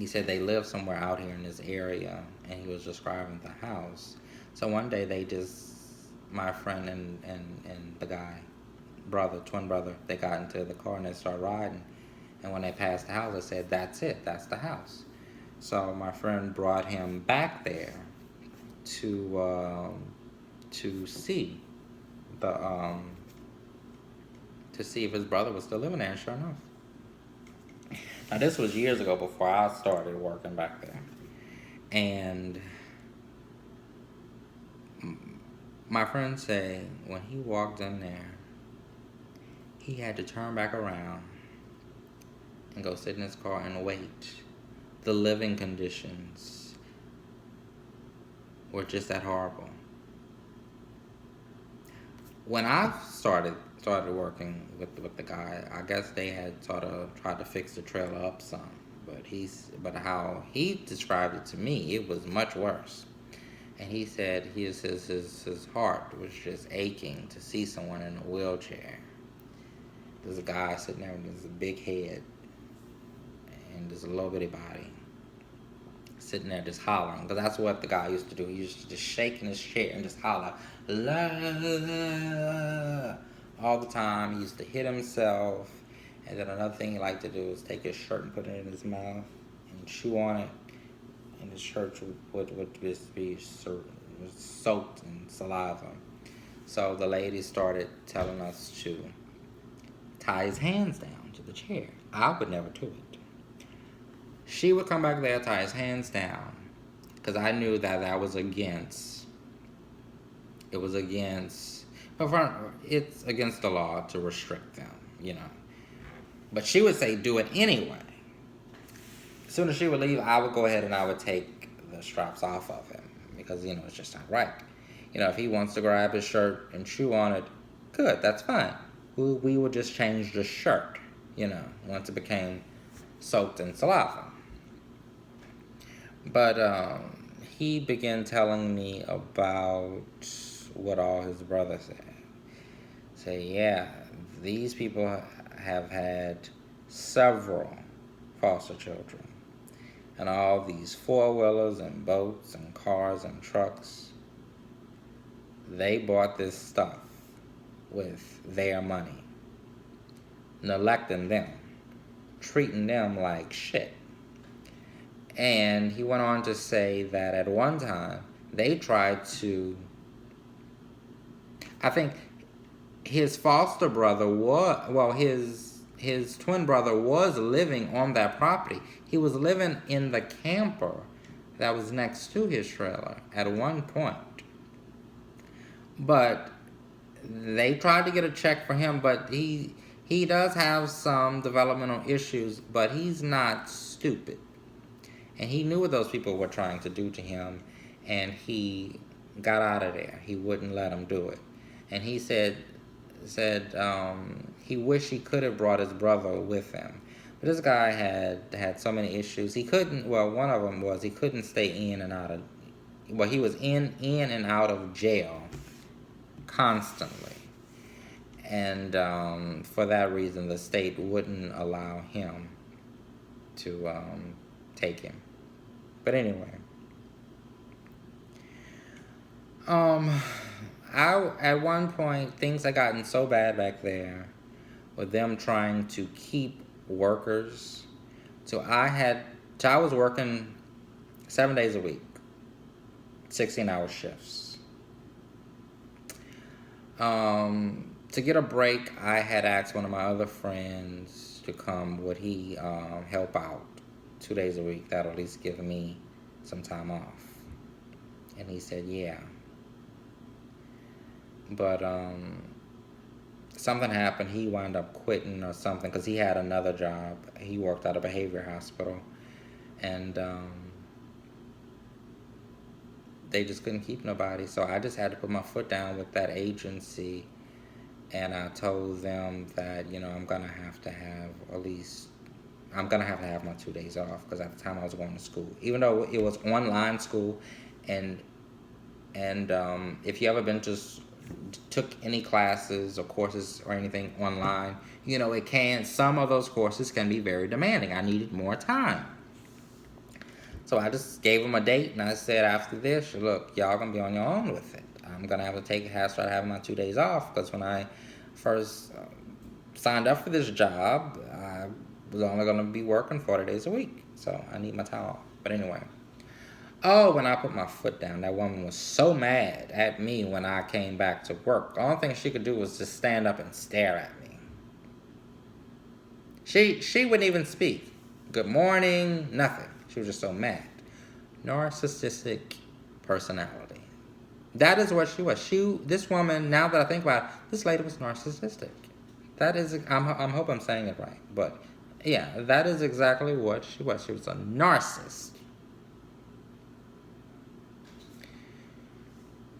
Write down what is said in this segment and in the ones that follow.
he said they lived somewhere out here in this area, and he was describing the house. So one day my friend and the guy, twin brother, they got into the car and they started riding. And when they passed the house, they said, "That's it, that's the house." So my friend brought him back there to see the to see if his brother was still living there, and sure enough. Now this was years ago before I started working back there, and my friend said when he walked in there, he had to turn back around and go sit in his car and wait. The living conditions were just that horrible. When I started working with the guy, I guess they had sort of tried to fix the trailer up some, but how he described it to me, it was much worse. And he said his heart was just aching to see someone in a wheelchair. There's a guy sitting there with this big head and this little bitty body, sitting there just hollering, because that's what the guy used to do. He used to just shake in his chair and just holler, la, all the time. He used to hit himself. And then another thing he liked to do is take his shirt and put it in his mouth and chew on it, and his shirt would just be soaked in saliva. So the lady started telling us to tie his hands down to the chair. I would never do it. She would come back there, tie his hands down, because I knew that was against. It was against. It's against the law to restrict them, you know. But she would say, do it anyway. As soon as she would leave, I would go ahead and I would take the straps off of him, because, you know, it's just not right. You know, if he wants to grab his shirt and chew on it, good, that's fine. We would just change the shirt, you know, once it became soaked in saliva. But he began telling me about what all his brothers said. Say, yeah, these people have had several foster children. And all these four-wheelers and boats and cars and trucks, they bought this stuff with their money, neglecting them, treating them like shit. And he went on to say that at one time, they tried to, I think his foster brother his twin brother was living on that property. He was living in the camper that was next to his trailer at one point. But they tried to get a check for him, but he does have some developmental issues, but he's not stupid. And he knew what those people were trying to do to him, and he got out of there. He wouldn't let them do it. And he said he wished he could have brought his brother with him. But this guy had so many issues. He couldn't, well, one of them was he couldn't stay in and out of, well, he was in and out of jail constantly. And for that reason, the state wouldn't allow him to take him. But anyway, at one point, things had gotten so bad back there with them trying to keep workers. So I was working 7 days a week, 16-hour shifts. To get a break, I had asked one of my other friends to come. Would he help out 2 days a week? That'll at least give me some time off. And he said, yeah. But something happened. He wound up quitting or something because he had another job. He worked at a behavior hospital. And they just couldn't keep nobody. So I just had to put my foot down with that agency. And I told them that, you know, I'm going to have to have my 2 days off, because at the time I was going to school. Even though it was online school, and if you ever took any classes or courses or anything online, you know, some of those courses can be very demanding. I needed more time. So I just gave him a date, and I said, after this, look, y'all gonna be on your own with it. I'm gonna have to start having my 2 days off, because when I first signed up for this job, I was only gonna be working 40 days a week. So I need my time off. But anyway. Oh, when I put my foot down, that woman was so mad at me when I came back to work. The only thing she could do was just stand up and stare at me. She wouldn't even speak. Good morning, nothing. She was just so mad. Narcissistic personality. That is what she was. This woman, now that I think about it, this lady was narcissistic. That is, I'm hope I'm saying it right. But yeah, that is exactly what she was. She was a narcissist.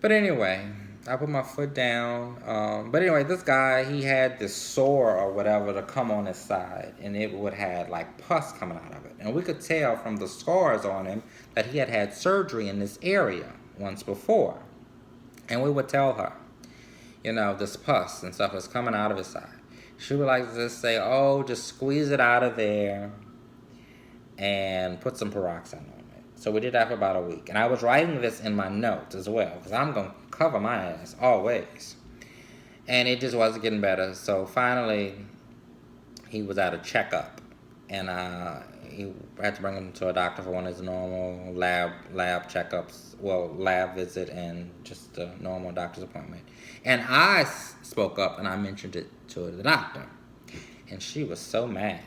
But anyway, I put my foot down. But anyway, this guy, he had this sore or whatever to come on his side, and it would have like pus coming out of it. And we could tell from the scars on him that he had had surgery in this area once before. And we would tell her, this pus and stuff is coming out of his side. She would like to just say, oh, just squeeze it out of there and put some peroxide on it. So we did that for about a week. And I was writing this in my notes as well, because I'm going to cover my ass always. And it just wasn't getting better. So finally, he was at a checkup. And he had to bring him to a doctor for one of his normal lab checkups. Well, lab visit and just a normal doctor's appointment. And I spoke up and I mentioned it to the doctor. And she was so mad.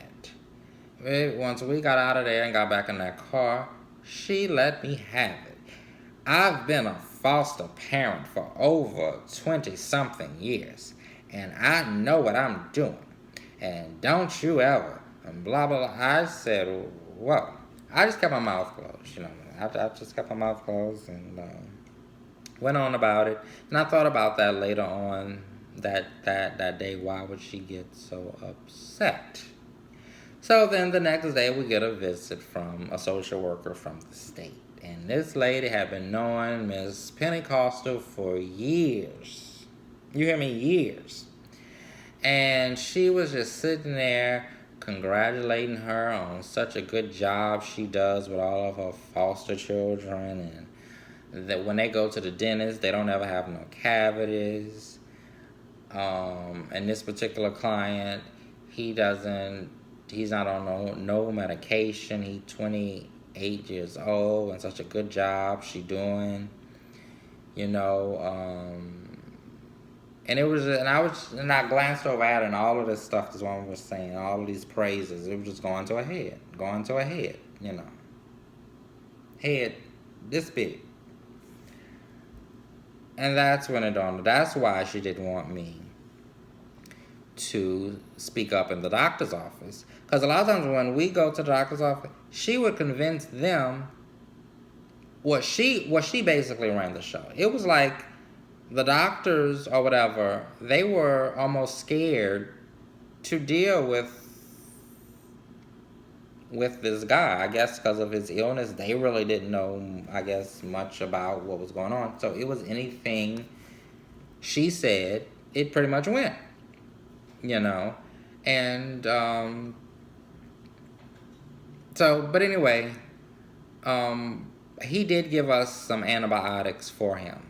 Once we got out of there and got back in that car, she let me have it. I've been a foster parent for over 20-something years, and I know what I'm doing. And don't you ever, and blah, blah, blah. I said, well, I just kept my mouth closed, I just kept my mouth closed and went on about it. And I thought about that later on that day. Why would she get so upset? So then the next day we get a visit from a social worker from the state. And this lady had been knowing Miss Pentecostal for years. You hear me? Years. And she was just sitting there congratulating her on such a good job she does with all of her foster children. And that when they go to the dentist, they don't ever have no cavities. And this particular client, he's not on no medication. He's 28 years old, and such a good job she doing, and it was, and I glanced over at her, and all of this stuff this woman was saying, all of these praises, it was just going to her head, head this big. And that's when it dawned. That's why she didn't want me to speak up in the doctor's office. Because a lot of times when we go to the doctor's office, she would convince them. She basically ran the show. It was like the doctors or whatever, they were almost scared to deal with this guy. I guess because of his illness, they really didn't know, I guess, much about what was going on. So it was anything she said, it pretty much went. And but anyway, he did give us some antibiotics for him,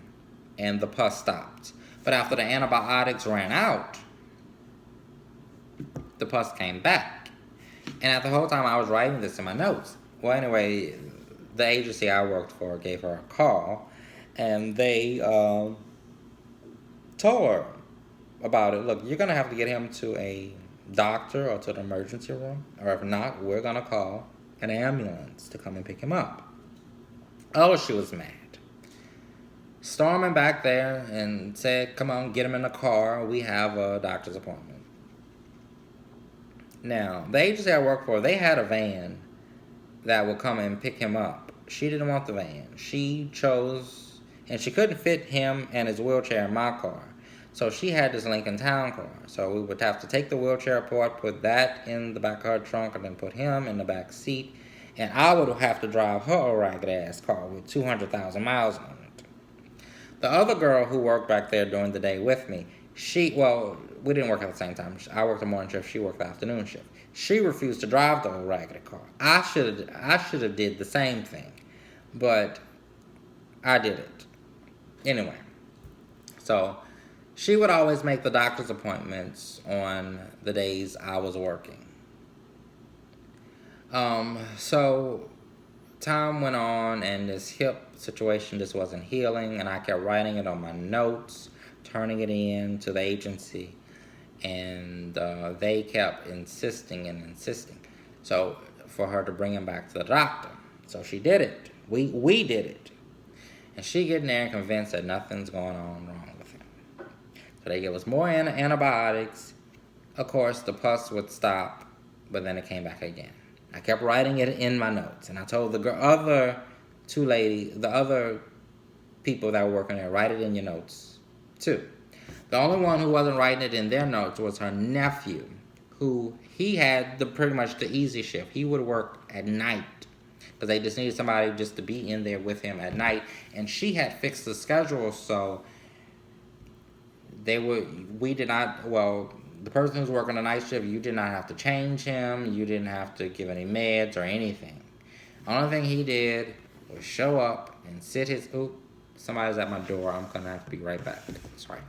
and the pus stopped. But after the antibiotics ran out, the pus came back. And at the whole time I was writing this in my notes. Well, anyway, the agency I worked for gave her a call, and they told her about it. Look, you're going to have to get him to a doctor or to the emergency room, or if not, we're going to call an ambulance to come and pick him up. Oh, she was mad. Storming back there and said, come on, get him in the car. We have a doctor's appointment. Now, the agency I work for, they had a van that would come and pick him up. She didn't want the van. She chose, and she couldn't fit him and his wheelchair in my car. So she had this Lincoln Town car. So we would have to take the wheelchair apart, put that in the back of her trunk, and then put him in the back seat. And I would have to drive her ragged-ass car with 200,000 miles on it. The other girl who worked back there during the day with me, we didn't work at the same time. I worked the morning shift, she worked the afternoon shift. She refused to drive the old raggedy car. I should have did the same thing, but I did it anyway. So she would always make the doctor's appointments on the days I was working. So time went on, and this hip situation just wasn't healing, and I kept writing it on my notes, turning it in to the agency, and they kept insisting and insisting. So for her to bring him back to the doctor. So she did it. We did it. And she getting there and convinced that nothing's going on wrong with him. So they give us more antibiotics. Of course, the pus would stop, but then it came back again. I kept writing it in my notes, and I told the other people that were working there, write it in your notes too. The only one who wasn't writing it in their notes was her nephew, who he had pretty much the easy shift. He would work at night because they just needed somebody just to be in there with him at night, and she had fixed the schedule, so the person who's working the night shift, you did not have to change him. You didn't have to give any meds or anything. Only thing he did was show up and sit his... Oop, somebody's at my door. I'm going to have to be right back. Sorry.